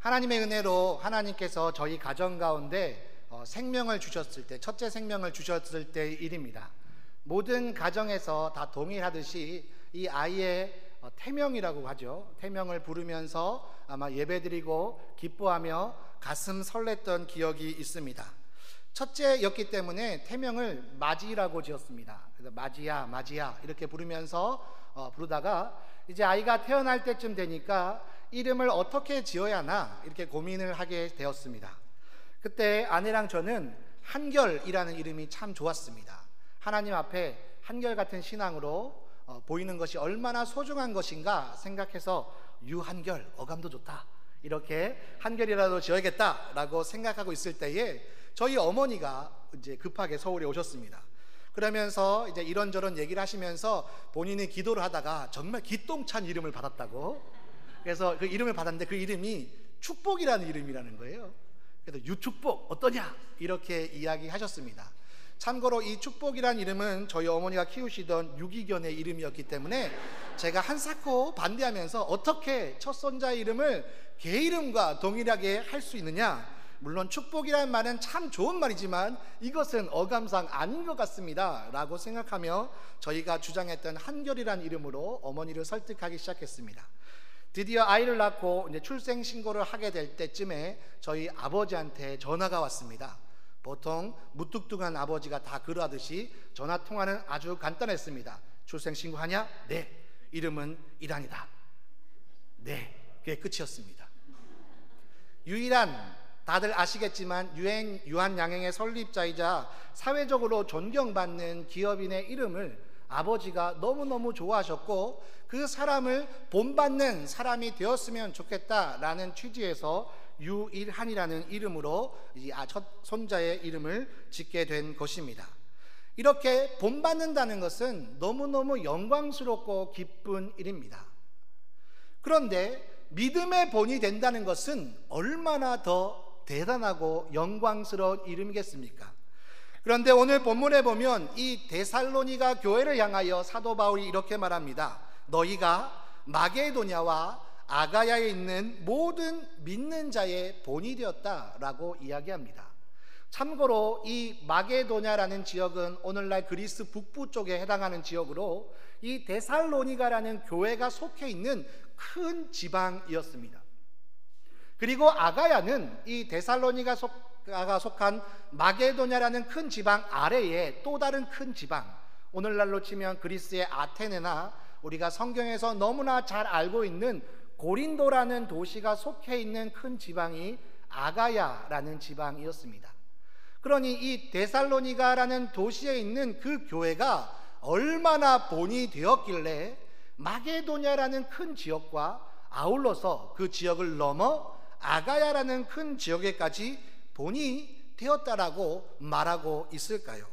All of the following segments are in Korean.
하나님의 은혜로 하나님께서 저희 가정 가운데 생명을 주셨을 때, 첫째 생명을 주셨을 때의 일입니다. 모든 가정에서 다 동일하듯이 이 아이의 태명이라고 하죠. 태명을 부르면서 아마 예배드리고 기뻐하며 가슴 설렜던 기억이 있습니다. 첫째였기 때문에 태명을 마지라고 지었습니다. 그래서 마지야 마지야 이렇게 부르면서 부르다가 이제 아이가 태어날 때쯤 되니까 이름을 어떻게 지어야 하나 이렇게 고민을 하게 되었습니다. 그때 아내랑 저는 한결이라는 이름이 참 좋았습니다. 하나님 앞에 한결같은 신앙으로 보이는 것이 얼마나 소중한 것인가 생각해서 유한결, 어감도 좋다, 이렇게 한결이라도 지어야겠다라고 생각하고 있을 때에 저희 어머니가 이제 급하게 서울에 오셨습니다. 그러면서 이제 이런저런 얘기를 하시면서 본인이 기도를 하다가 정말 기똥찬 이름을 받았다고, 그래서 그 이름을 받았는데 그 이름이 축복이라는 이름이라는 거예요. 그래서 유축복 어떠냐 이렇게 이야기하셨습니다. 참고로 이 축복이라는 이름은 저희 어머니가 키우시던 유기견의 이름이었기 때문에 제가 한사코 반대하면서 어떻게 첫 손자의 이름을 개 이름과 동일하게 할 수 있느냐, 물론 축복이라는 말은 참 좋은 말이지만 이것은 어감상 아닌 것 같습니다 라고 생각하며 저희가 주장했던 한결이라는 이름으로 어머니를 설득하기 시작했습니다. 드디어 아이를 낳고 이제 출생신고를 하게 될 때쯤에 저희 아버지한테 전화가 왔습니다. 보통 무뚝뚝한 아버지가 다 그러하듯이 전화통화는 아주 간단했습니다. 출생신고하냐? 네. 이름은 이란이다. 네. 그게 끝이었습니다. 유일한, 다들 아시겠지만 유한양행의 설립자이자 사회적으로 존경받는 기업인의 이름을 아버지가 너무너무 좋아하셨고 그 사람을 본받는 사람이 되었으면 좋겠다라는 취지에서 유일한이라는 이름으로 첫 손자의 이름을 짓게 된 것입니다. 이렇게 본받는다는 것은 너무너무 영광스럽고 기쁜 일입니다. 그런데 믿음의 본이 된다는 것은 얼마나 더 대단하고 영광스러운 이름이겠습니까? 그런데 오늘 본문에 보면 이 데살로니가 교회를 향하여 사도 바울이 이렇게 말합니다. 너희가 마게도냐와 아가야에 있는 모든 믿는 자의 본이 되었다라고 이야기합니다. 참고로 이 마게도냐라는 지역은 오늘날 그리스 북부 쪽에 해당하는 지역으로 이 데살로니가라는 교회가 속해 있는 큰 지방이었습니다. 그리고 아가야는 이 데살로니가가 속한 마게도냐라는 큰 지방 아래에 또 다른 큰 지방, 오늘날로 치면 그리스의 아테네나 우리가 성경에서 너무나 잘 알고 있는 고린도라는 도시가 속해 있는 큰 지방이 아가야라는 지방이었습니다. 그러니 이 데살로니가라는 도시에 있는 그 교회가 얼마나 본이 되었길래 마게도냐라는 큰 지역과 아울러서 그 지역을 넘어 아가야라는 큰 지역에까지 본이 되었다라고 말하고 있을까요?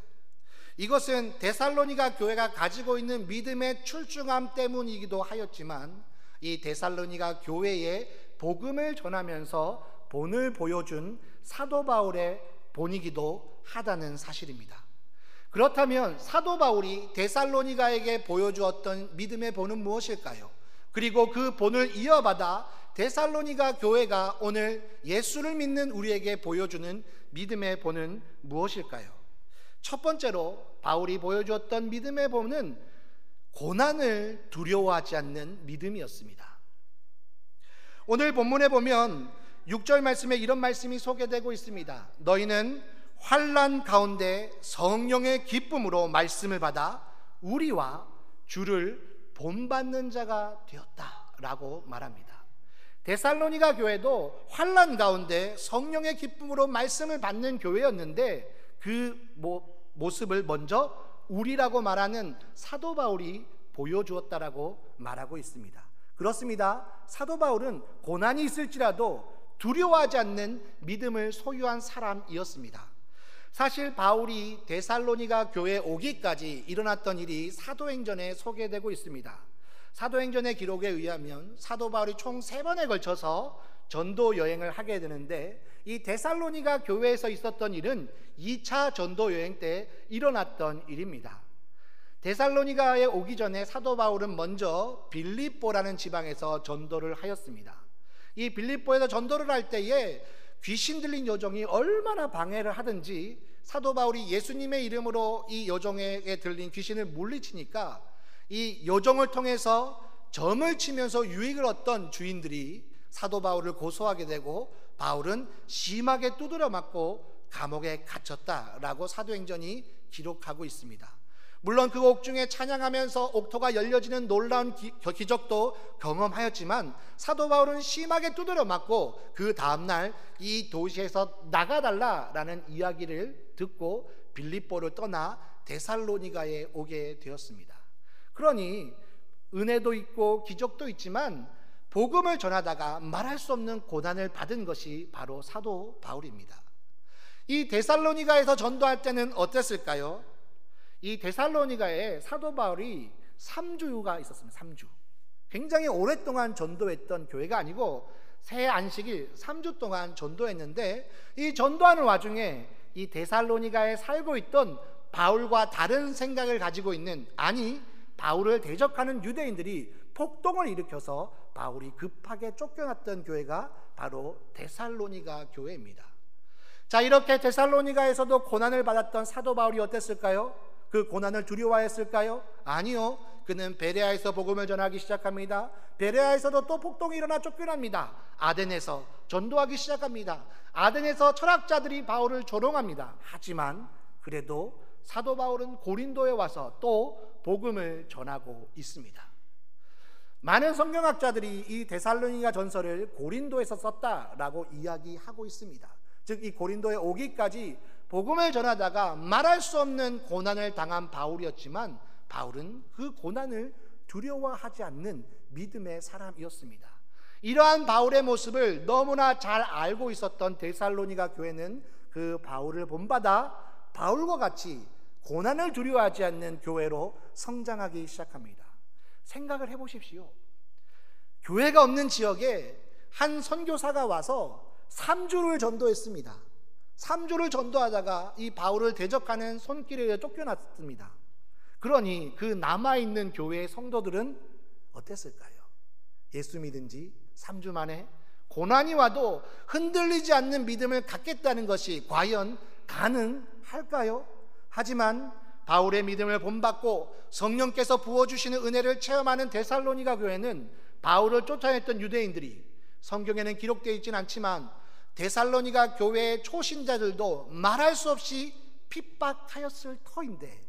이것은 데살로니가 교회가 가지고 있는 믿음의 출중함 때문이기도 하였지만 이 데살로니가 교회에 복음을 전하면서 본을 보여준 사도 바울의 본이기도 하다는 사실입니다. 그렇다면 사도 바울이 데살로니가에게 보여주었던 믿음의 본은 무엇일까요? 그리고 그 본을 이어받아 데살로니가 교회가 오늘 예수를 믿는 우리에게 보여주는 믿음의 본은 무엇일까요? 첫 번째로 바울이 보여주었던 믿음의 본은 고난을 두려워하지 않는 믿음이었습니다. 오늘 본문에 보면 6절 말씀에 이런 말씀이 소개되고 있습니다. 너희는 환난 가운데 성령의 기쁨으로 말씀을 받아 우리와 주를 본받는 자가 되었다라고 말합니다. 데살로니가 교회도 환난 가운데 성령의 기쁨으로 말씀을 받는 교회였는데 그 모습을 먼저 우리라고 말하는 사도 바울이 보여주었다라고 말하고 있습니다. 그렇습니다. 사도 바울은 고난이 있을지라도 두려워하지 않는 믿음을 소유한 사람이었습니다. 사실 바울이 데살로니가 교회에 오기까지 일어났던 일이 사도행전에 소개되고 있습니다. 사도행전의 기록에 의하면 사도 바울이 총 3번에 걸쳐서 전도 여행을 하게 되는데 이 데살로니가 교회에서 있었던 일은 2차 전도 여행 때 일어났던 일입니다. 데살로니가에 오기 전에 사도 바울은 먼저 빌립보라는 지방에서 전도를 하였습니다. 이 빌립보에서 전도를 할 때에 귀신 들린 여종이 얼마나 방해를 하든지 사도 바울이 예수님의 이름으로 이 여종에게 들린 귀신을 물리치니까 이 여종을 통해서 점을 치면서 유익을 얻던 주인들이 사도 바울을 고소하게 되고 바울은 심하게 두드려 맞고 감옥에 갇혔다라고 사도행전이 기록하고 있습니다. 물론 그 옥중에 찬양하면서 옥토가 열려지는 놀라운 기적도 경험하였지만 사도 바울은 심하게 두드려 맞고 그 다음날 이 도시에서 나가달라라는 이야기를 듣고 빌립보를 떠나 데살로니가에 오게 되었습니다. 그러니 은혜도 있고 기적도 있지만 복음을 전하다가 말할 수 없는 고난을 받은 것이 바로 사도 바울입니다. 이 데살로니가에서 전도할 때는 어땠을까요? 이 데살로니가에 사도 바울이 3주가 있었습니다. 3주. 굉장히 오랫동안 전도했던 교회가 아니고 새 안식일 3주 동안 전도했는데 이 전도하는 와중에 이 데살로니가에 살고 있던 바울과 다른 생각을 가지고 있는, 아니 바울을 대적하는 유대인들이 폭동을 일으켜서 바울이 급하게 쫓겨났던 교회가 바로 데살로니가 교회입니다. 자, 이렇게 데살로니가에서도 고난을 받았던 사도 바울이 어땠을까요? 그 고난을 두려워했을까요? 아니요. 그는 베레아에서 복음을 전하기 시작합니다. 베레아에서도 또 폭동이 일어나 쫓겨납니다. 아덴에서 전도하기 시작합니다. 아덴에서 철학자들이 바울을 조롱합니다. 하지만 그래도 사도 바울은 고린도에 와서 또 복음을 전하고 있습니다. 많은 성경학자들이 이 데살로니가 전서를 고린도에서 썼다라고 이야기하고 있습니다. 즉 이 고린도에 오기까지 복음을 전하다가 말할 수 없는 고난을 당한 바울이었지만 바울은 그 고난을 두려워하지 않는 믿음의 사람이었습니다. 이러한 바울의 모습을 너무나 잘 알고 있었던 데살로니가 교회는 그 바울을 본받아 바울과 같이 고난을 두려워하지 않는 교회로 성장하기 시작합니다. 생각을 해보십시오. 교회가 없는 지역에 한 선교사가 와서 3주를 전도했습니다. 3주를 전도하다가 이 바울을 대적하는 손길에 쫓겨났습니다. 그러니 그 남아있는 교회의 성도들은 어땠을까요? 예수 믿은 지 3주 만에 고난이 와도 흔들리지 않는 믿음을 갖겠다는 것이 과연 가능할까요? 하지만 바울의 믿음을 본받고 성령께서 부어주시는 은혜를 체험하는 데살로니가 교회는 바울을 쫓아냈던 유대인들이, 성경에는 기록되어 있지는 않지만 데살로니가 교회의 초신자들도 말할 수 없이 핍박하였을 터인데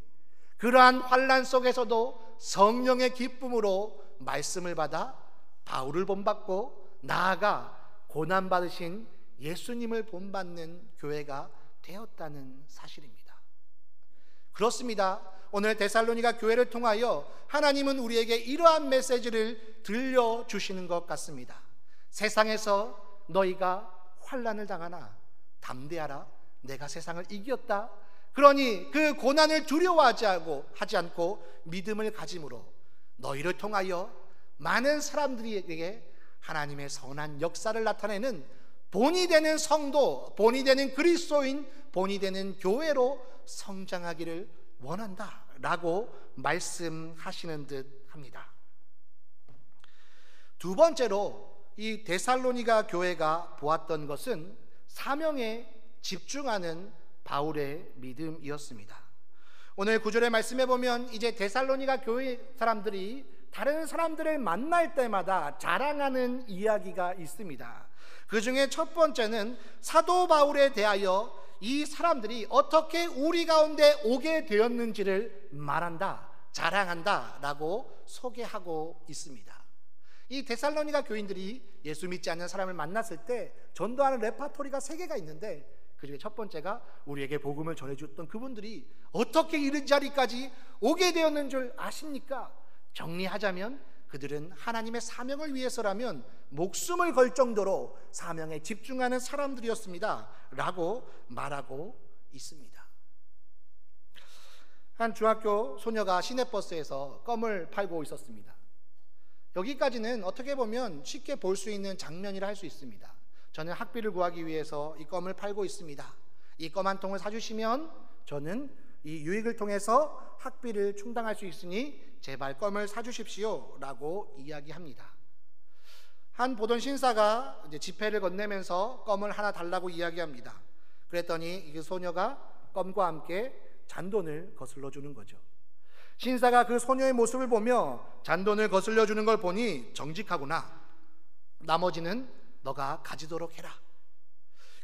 그러한 환난 속에서도 성령의 기쁨으로 말씀을 받아 바울을 본받고 나아가 고난받으신 예수님을 본받는 교회가 되었다는 사실입니다. 그렇습니다. 오늘 데살로니가 교회를 통하여 하나님은 우리에게 이러한 메시지를 들려주시는 것 같습니다. 세상에서 너희가 환난을 당하나 담대하라, 내가 세상을 이겼다. 그러니 그 고난을 두려워하지 않고 믿음을 가짐으로 너희를 통하여 많은 사람들에게 하나님의 선한 역사를 나타내는 본이 되는 성도, 본이 되는 그리스도인, 본이 되는 교회로 성장하기를 원한다 라고 말씀하시는 듯 합니다. 두 번째로 이 데살로니가 교회가 보았던 것은 사명에 집중하는 바울의 믿음이었습니다. 오늘 9절의 말씀에 보면 이제 데살로니가 교회 사람들이 다른 사람들을 만날 때마다 자랑하는 이야기가 있습니다. 그 중에 첫 번째는 사도 바울에 대하여 이 사람들이 어떻게 우리 가운데 오게 되었는지를 말한다, 자랑한다 라고 소개하고 있습니다. 이 데살로니가 교인들이 예수 믿지 않는 사람을 만났을 때 전도하는 레파토리가 3개가 있는데 그 중에 첫 번째가 우리에게 복음을 전해줬던 그분들이 어떻게 이런 자리까지 오게 되었는 줄 아십니까? 정리하자면 그들은 하나님의 사명을 위해서라면 목숨을 걸 정도로 사명에 집중하는 사람들이었습니다 라고 말하고 있습니다. 한 중학교 소녀가 시내버스에서 껌을 팔고 있었습니다. 여기까지는 어떻게 보면 쉽게 볼 수 있는 장면이라 할 수 있습니다. 저는 학비를 구하기 위해서 이 껌을 팔고 있습니다. 이 껌 한 통을 사주시면 저는 이 유익을 통해서 학비를 충당할 수 있으니 제발 껌을 사주십시오 라고 이야기합니다. 한 보던 신사가 이제 지폐를 건네면서 껌을 하나 달라고 이야기합니다. 그랬더니 그 소녀가 껌과 함께 잔돈을 거슬러 주는 거죠. 신사가 그 소녀의 모습을 보며 잔돈을 거슬려 주는 걸 보니 정직하구나. 나머지는 너가 가지도록 해라.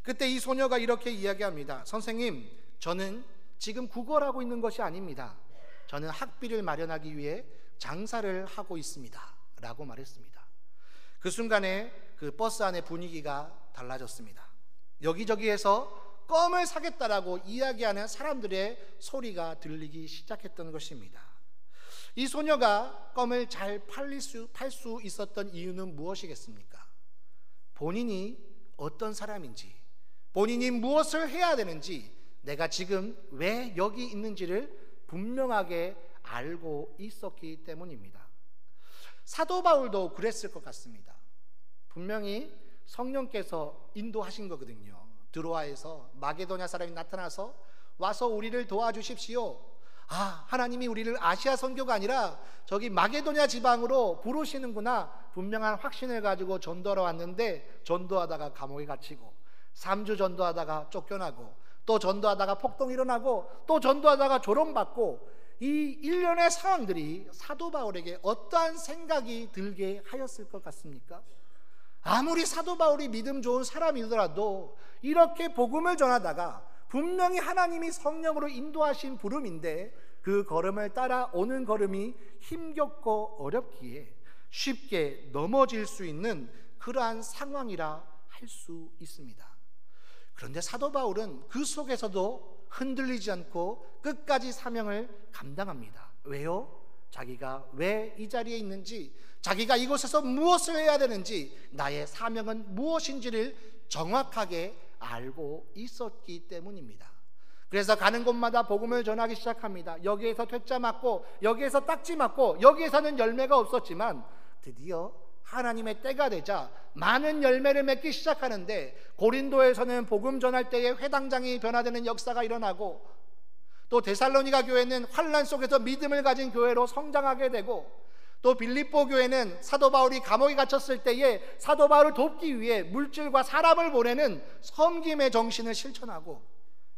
그때 이 소녀가 이렇게 이야기합니다. 선생님, 저는 지금 구걸하고 있는 것이 아닙니다. 저는 학비를 마련하기 위해 장사를 하고 있습니다. 라고 말했습니다. 그 순간에 그 버스 안의 분위기가 달라졌습니다. 여기저기에서 껌을 사겠다라고 이야기하는 사람들의 소리가 들리기 시작했던 것입니다. 이 소녀가 껌을 잘 팔 수 있었던 이유는 무엇이겠습니까? 본인이 어떤 사람인지, 본인이 무엇을 해야 되는지, 내가 지금 왜 여기 있는지를 분명하게 알고 있었기 때문입니다. 사도 바울도 그랬을 것 같습니다. 분명히 성령께서 인도하신 거거든요. 드로아에서 마게도냐 사람이 나타나서 와서 우리를 도와주십시오. 하나님이 우리를 아시아 선교가 아니라 저기 마게도냐 지방으로 부르시는구나. 분명한 확신을 가지고 전도하러 왔는데 전도하다가 감옥에 갇히고 3주 전도하다가 쫓겨나고 또 전도하다가 폭동이 일어나고 또 전도하다가 조롱받고 이 일련의 상황들이 사도 바울에게 어떠한 생각이 들게 하였을 것 같습니까? 아무리 사도 바울이 믿음 좋은 사람이더라도 이렇게 복음을 전하다가 분명히 하나님이 성령으로 인도하신 부름인데 그 걸음을 따라 오는 걸음이 힘겹고 어렵기에 쉽게 넘어질 수 있는 그러한 상황이라 할 수 있습니다. 그런데 사도 바울은 그 속에서도 흔들리지 않고 끝까지 사명을 감당합니다. 왜요? 자기가 왜 이 자리에 있는지, 자기가 이곳에서 무엇을 해야 되는지, 나의 사명은 무엇인지를 정확하게 알고 있었기 때문입니다. 그래서 가는 곳마다 복음을 전하기 시작합니다. 여기에서 퇴짜 맞고 여기에서 딱지 맞고 여기에서는 열매가 없었지만 드디어 하나님의 때가 되자 많은 열매를 맺기 시작하는데, 고린도에서는 복음 전할 때에 회당장이 변화되는 역사가 일어나고, 또 데살로니가 교회는 환난 속에서 믿음을 가진 교회로 성장하게 되고, 또 빌립보 교회는 사도 바울이 감옥에 갇혔을 때에 사도 바울을 돕기 위해 물질과 사람을 보내는 섬김의 정신을 실천하고,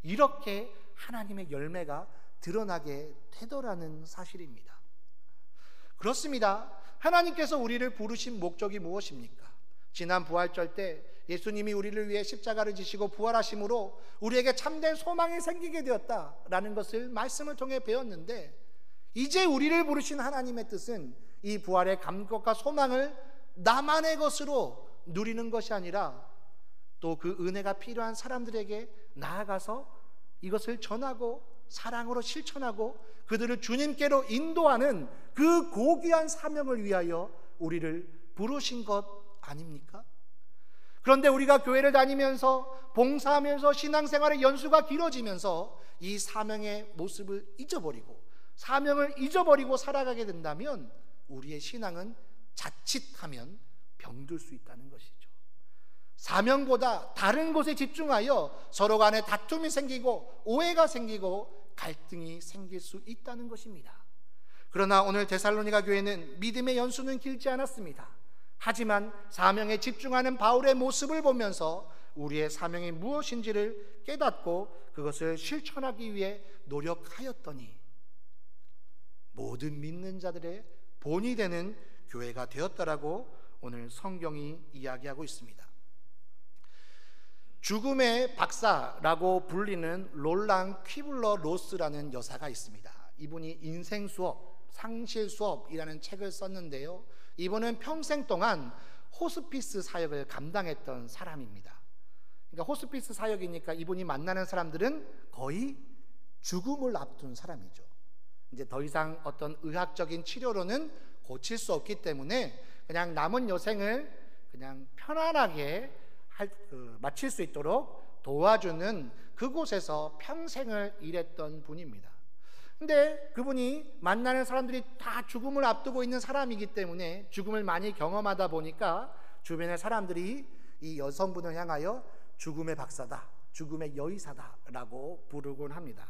이렇게 하나님의 열매가 드러나게 되더라는 사실입니다. 그렇습니다. 하나님께서 우리를 부르신 목적이 무엇입니까? 지난 부활절 때 예수님이 우리를 위해 십자가를 지시고 부활하심으로 우리에게 참된 소망이 생기게 되었다라는 것을 말씀을 통해 배웠는데, 이제 우리를 부르신 하나님의 뜻은 이 부활의 감격과 소망을 나만의 것으로 누리는 것이 아니라 또 그 은혜가 필요한 사람들에게 나아가서 이것을 전하고 사랑으로 실천하고 그들을 주님께로 인도하는 그 고귀한 사명을 위하여 우리를 부르신 것 아닙니까? 그런데 우리가 교회를 다니면서 봉사하면서 신앙생활의 연수가 길어지면서 이 사명의 모습을 잊어버리고 사명을 잊어버리고 살아가게 된다면 우리의 신앙은 자칫하면 병들 수 있다는 것이죠. 사명보다 다른 곳에 집중하여 서로 간에 다툼이 생기고 오해가 생기고 갈등이 생길 수 있다는 것입니다. 그러나 오늘 데살로니가 교회는 믿음의 연수는 길지 않았습니다. 하지만 사명에 집중하는 바울의 모습을 보면서 우리의 사명이 무엇인지를 깨닫고 그것을 실천하기 위해 노력하였더니 모든 믿는 자들의 본이 되는 교회가 되었다라고 오늘 성경이 이야기하고 있습니다. 죽음의 박사라고 불리는 롤랑 퀴블러 로스라는 여사가 있습니다. 이분이 인생 수업, 상실 수업이라는 책을 썼는데요, 이분은 평생 동안 호스피스 사역을 감당했던 사람입니다. 그러니까 호스피스 사역이니까 이분이 만나는 사람들은 거의 죽음을 앞둔 사람이죠. 이제 더 이상 어떤 의학적인 치료로는 고칠 수 없기 때문에 그냥 남은 여생을 그냥 편안하게 마칠 수 있도록 도와주는 그곳에서 평생을 일했던 분입니다. 근데 그분이 만나는 사람들이 다 죽음을 앞두고 있는 사람이기 때문에 죽음을 많이 경험하다 보니까 주변의 사람들이 이 여성분을 향하여 죽음의 박사다, 죽음의 여의사다 라고 부르곤 합니다.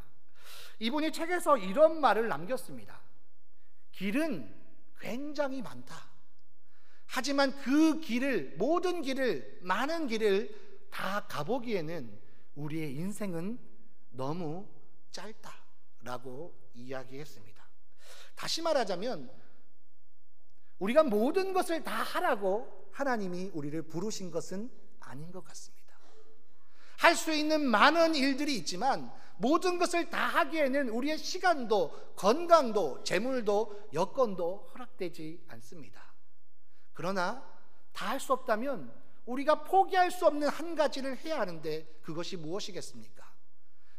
이분이 책에서 이런 말을 남겼습니다. 길은 굉장히 많다. 하지만 그 길을, 모든 길을, 많은 길을 다 가보기에는 우리의 인생은 너무 짧다라고 이야기했습니다. 다시 말하자면 우리가 모든 것을 다 하라고 하나님이 우리를 부르신 것은 아닌 것 같습니다. 할 수 있는 많은 일들이 있지만 모든 것을 다 하기에는 우리의 시간도, 건강도, 재물도, 여건도 허락되지 않습니다. 그러나 다 할 수 없다면 우리가 포기할 수 없는 한 가지를 해야 하는데 그것이 무엇이겠습니까?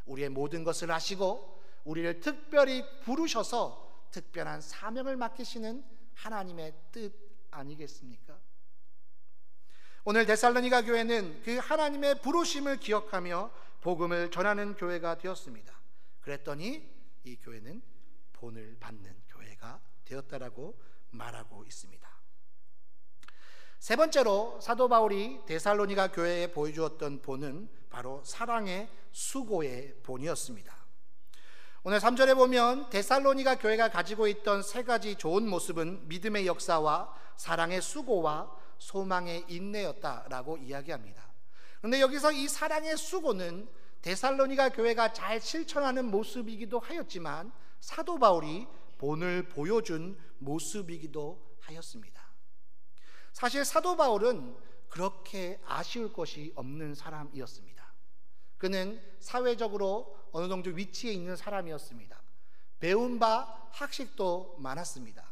우리의 모든 것을 하시고 우리를 특별히 부르셔서 특별한 사명을 맡기시는 하나님의 뜻 아니겠습니까? 오늘 데살로니가 교회는 그 하나님의 부르심을 기억하며 복음을 전하는 교회가 되었습니다. 그랬더니 이 교회는 본을 받는 교회가 되었다라고 말하고 있습니다. 세 번째로 사도 바울이 데살로니가 교회에 보여주었던 본은 바로 사랑의 수고의 본이었습니다. 오늘 3절에 보면 데살로니가 교회가 가지고 있던 세 가지 좋은 모습은 믿음의 역사와 사랑의 수고와 소망의 인내였다라고 이야기합니다. 그런데 여기서 이 사랑의 수고는 데살로니가 교회가 잘 실천하는 모습이기도 하였지만 사도 바울이 본을 보여준 모습이기도 하였습니다. 사실 사도 바울은 그렇게 아쉬울 것이 없는 사람이었습니다. 그는 사회적으로 어느 정도 위치에 있는 사람이었습니다. 배운 바 학식도 많았습니다.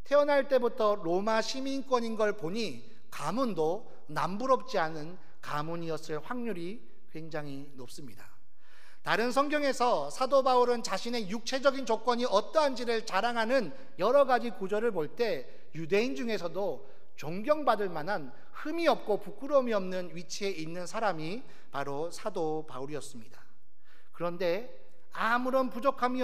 태어날 때부터 로마 시민권인 걸 보니 가문도 남부럽지 않은 가문이었을 확률이 굉장히 높습니다. 다른 성경에서 사도 바울은 자신의 육체적인 조건이 어떠한지를 자랑하는 여러 가지 구절을 볼 때 유대인 중에서도 존경받을 만한 흠이 없고 부끄러움이 없는 위치에 있는 사람이 바로 사도 바울이었습니다. 그런데 아무런 부족함이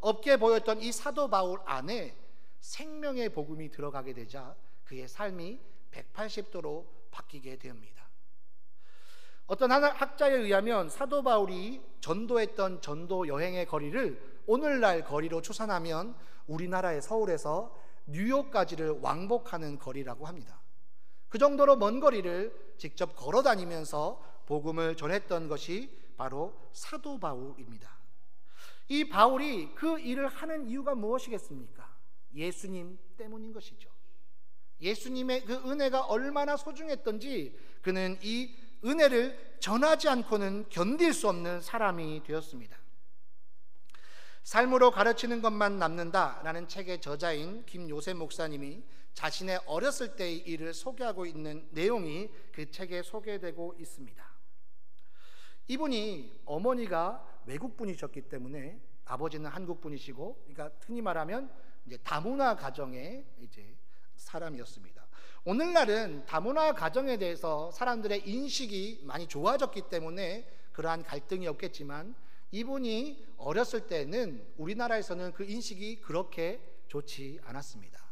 없게 보였던 이 사도 바울 안에 생명의 복음이 들어가게 되자 그의 삶이 180도로 바뀌게 됩니다. 어떤 학자에 의하면 사도 바울이 전도했던 전도 여행의 거리를 오늘날 거리로 추산하면 우리나라의 서울에서 뉴욕까지를 왕복하는 거리라고 합니다. 그 정도로 먼 거리를 직접 걸어 다니면서 복음을 전했던 것이 바로 사도 바울입니다. 이 바울이 그 일을 하는 이유가 무엇이겠습니까? 예수님 때문인 것이죠. 예수님의 그 은혜가 얼마나 소중했던지 그는 이 은혜를 전하지 않고는 견딜 수 없는 사람이 되었습니다. 삶으로 가르치는 것만 남는다라는 책의 저자인 김요셉 목사님이 자신의 어렸을 때의 일을 소개하고 있는 내용이 그 책에 소개되고 있습니다. 이분이 어머니가 외국분이셨기 때문에 아버지는 한국분이시고, 그러니까 흔히 말하면 이제 다문화 가정의 이제 사람이었습니다. 오늘날은 다문화 가정에 대해서 사람들의 인식이 많이 좋아졌기 때문에 그러한 갈등이 없겠지만 이분이 어렸을 때는 우리나라에서는 그 인식이 그렇게 좋지 않았습니다.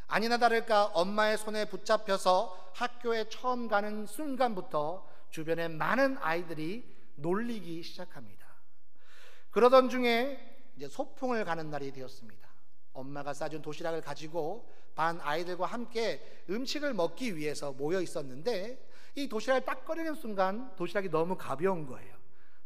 아니나 다를까 엄마의 손에 붙잡혀서 학교에 처음 가는 순간부터 주변에 많은 아이들이 놀리기 시작합니다. 그러던 중에 이제 소풍을 가는 날이 되었습니다. 엄마가 싸준 도시락을 가지고 반 아이들과 함께 음식을 먹기 위해서 모여 있었는데 이 도시락을 딱 꺼내는 순간 도시락이 너무 가벼운 거예요.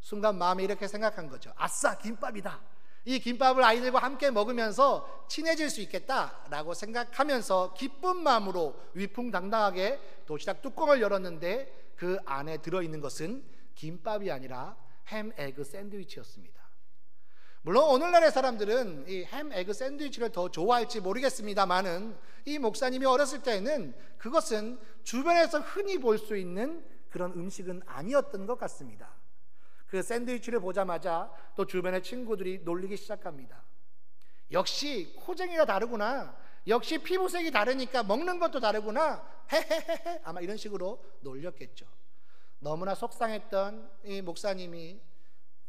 순간 마음에 이렇게 생각한 거죠. 아싸, 김밥이다. 이 김밥을 아이들과 함께 먹으면서 친해질 수 있겠다라고 생각하면서 기쁜 마음으로 위풍당당하게 도시락 뚜껑을 열었는데 그 안에 들어있는 것은 김밥이 아니라 햄 에그 샌드위치였습니다. 물론 오늘날의 사람들은 이 햄 에그 샌드위치를 더 좋아할지 모르겠습니다만은 이 목사님이 어렸을 때는 그것은 주변에서 흔히 볼 수 있는 그런 음식은 아니었던 것 같습니다. 그 샌드위치를 보자마자 또 주변의 친구들이 놀리기 시작합니다. 역시 코쟁이가 다르구나. 역시 피부색이 다르니까 먹는 것도 다르구나. 헤헤헤헤. 아마 이런 식으로 놀렸겠죠. 너무나 속상했던 이 목사님이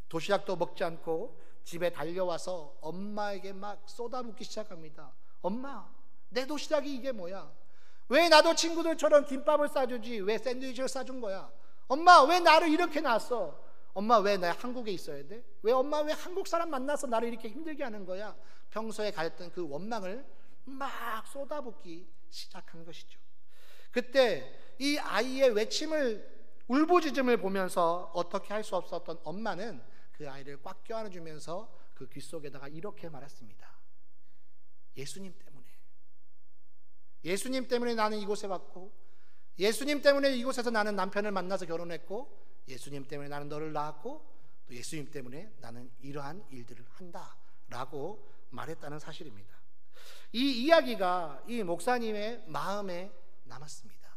도시락도 먹지 않고 집에 달려와서 엄마에게 막 쏟아붓기 시작합니다. 엄마, 내 도시락이 이게 뭐야? 왜 나도 친구들처럼 김밥을 싸주지 왜 샌드위치를 싸준 거야? 엄마, 왜 나를 이렇게 낳았어? 엄마, 왜 나 한국에 있어야 돼? 왜 엄마, 왜 한국 사람 만나서 나를 이렇게 힘들게 하는 거야? 평소에 가졌던 그 원망을 막 쏟아붓기 시작한 것이죠. 그때 이 아이의 울부짖음을 보면서 어떻게 할 수 없었던 엄마는 그 아이를 꽉 껴안아주면서 그 귓속에다가 이렇게 말했습니다. 예수님 때문에 나는 이곳에 왔고, 예수님 때문에 이곳에서 나는 남편을 만나서 결혼했고, 예수님 때문에 나는 너를 낳았고, 또 예수님 때문에 나는 이러한 일들을 한다 라고 말했다는 사실입니다. 이 이야기가 이 목사님의 마음에 남았습니다.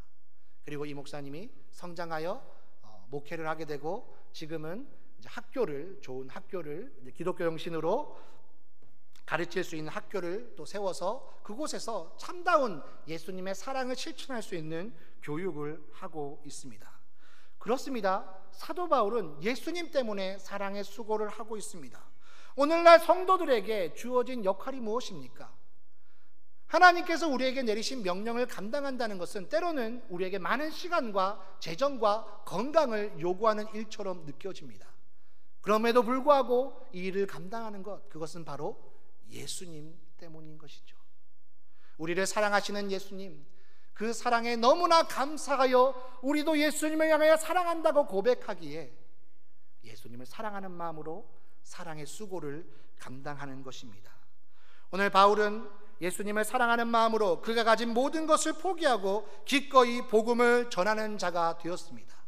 그리고 이 목사님이 성장하여 목회를 하게 되고, 지금은 이제 좋은 학교를 기독교 정신으로 가르칠 수 있는 학교를 또 세워서 그곳에서 참다운 예수님의 사랑을 실천할 수 있는 교육을 하고 있습니다. 그렇습니다. 사도 바울은 예수님 때문에 사랑의 수고를 하고 있습니다. 오늘날 성도들에게 주어진 역할이 무엇입니까? 하나님께서 우리에게 내리신 명령을 감당한다는 것은 때로는 우리에게 많은 시간과 재정과 건강을 요구하는 일처럼 느껴집니다. 그럼에도 불구하고 이 일을 감당하는 것, 그것은 바로 예수님 때문인 것이죠. 우리를 사랑하시는 예수님, 그 사랑에 너무나 감사하여 우리도 예수님을 향하여 사랑한다고 고백하기에 예수님을 사랑하는 마음으로 사랑의 수고를 감당하는 것입니다. 오늘 바울은 예수님을 사랑하는 마음으로 그가 가진 모든 것을 포기하고 기꺼이 복음을 전하는 자가 되었습니다.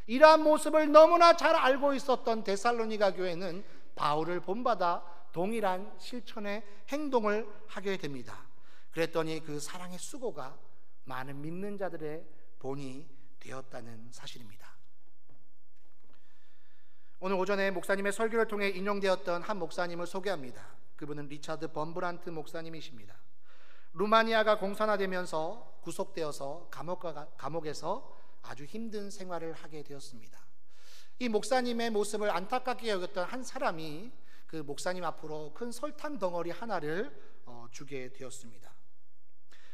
이러한 모습을 너무나 잘 알고 있었던 데살로니가 교회는 바울을 본받아 동일한 실천의 행동을 하게 됩니다. 그랬더니 그 사랑의 수고가 많은 믿는 자들의 본이 되었다는 사실입니다. 오늘 오전에 목사님의 설교를 통해 인용되었던 한 목사님을 소개합니다. 그분은 리차드 범브란트 목사님이십니다. 루마니아가 공산화되면서 구속되어서 감옥에서 아주 힘든 생활을 하게 되었습니다. 이 목사님의 모습을 안타깝게 여겼던 한 사람이 그 목사님 앞으로 큰 설탕 덩어리 하나를 주게 되었습니다.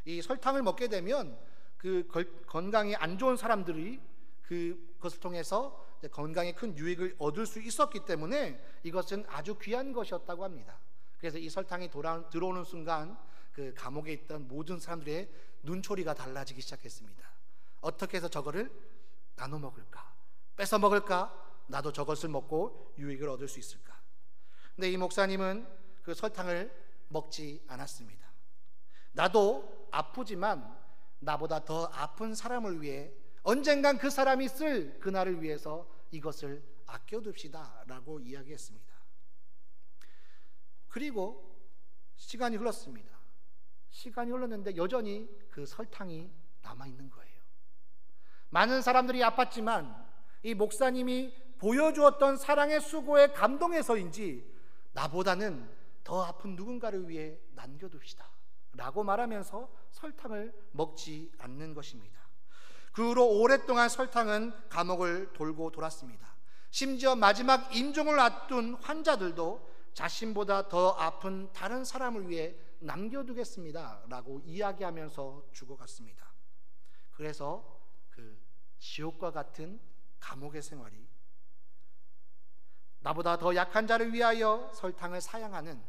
이 설탕을 먹게 되면 그 건강이 안 좋은 사람들이 그것을 통해서 건강에 큰 유익을 얻을 수 있었기 때문에 이것은 아주 귀한 것이었다고 합니다. 그래서 이 설탕이 들어오는 순간 그 감옥에 있던 모든 사람들의 눈초리가 달라지기 시작했습니다. 어떻게 해서 저거를 나눠 먹을까? 뺏어 먹을까? 나도 저것을 먹고 유익을 얻을 수 있을까? 근데 이 목사님은 그 설탕을 먹지 않았습니다. 나도 아프지만 나보다 더 아픈 사람을 위해 언젠간 그 사람이 쓸 그날을 위해서 이것을 아껴둡시다 라고 이야기했습니다. 그리고 시간이 흘렀습니다. 시간이 흘렀는데 여전히 그 설탕이 남아있는 거예요. 많은 사람들이 아팠지만 이 목사님이 보여주었던 사랑의 수고에 감동해서인지 나보다는 더 아픈 누군가를 위해 남겨둡시다 라고 말하면서 설탕을 먹지 않는 것입니다. 그 후로 오랫동안 설탕은 감옥을 돌고 돌았습니다. 심지어 마지막 임종을 앞둔 환자들도 자신보다 더 아픈 다른 사람을 위해 남겨두겠습니다 라고 이야기하면서 죽어갔습니다. 그래서 그 지옥과 같은 감옥의 생활이 나보다 더 약한 자를 위하여 설탕을 사양하는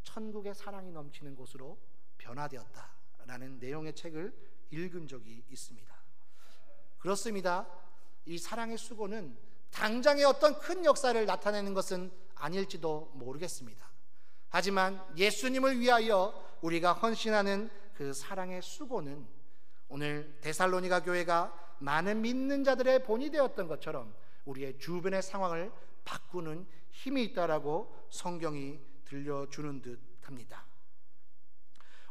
천국의 사랑이 넘치는 곳으로 변화되었다라는 내용의 책을 읽은 적이 있습니다. 그렇습니다. 이 사랑의 수고는 당장의 어떤 큰 역사를 나타내는 것은 아닐지도 모르겠습니다. 하지만 예수님을 위하여 우리가 헌신하는 그 사랑의 수고는 오늘 데살로니가 교회가 많은 믿는 자들의 본이 되었던 것처럼 우리의 주변의 상황을 바꾸는 힘이 있다라고 성경이 들려주는 듯 합니다.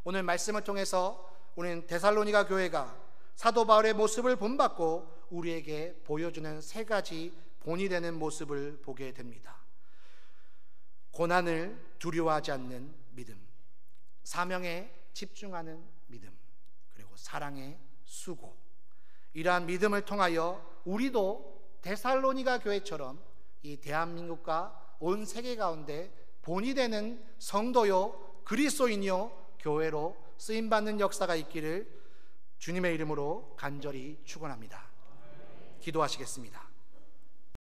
오늘 말씀을 통해서 우리는 데살로니가 교회가 사도 바울의 모습을 본받고 우리에게 보여주는 세 가지 본이 되는 모습을 보게 됩니다. 고난을 두려워하지 않는 믿음, 사명에 집중하는 믿음, 그리고 사랑의 수고. 이러한 믿음을 통하여 우리도 데살로니가 교회처럼 이 대한민국과 온 세계 가운데 본이 되는 성도요 그리스도인이요 교회로 쓰임받는 역사가 있기를 주님의 이름으로 간절히 축원합니다. 기도하시겠습니다.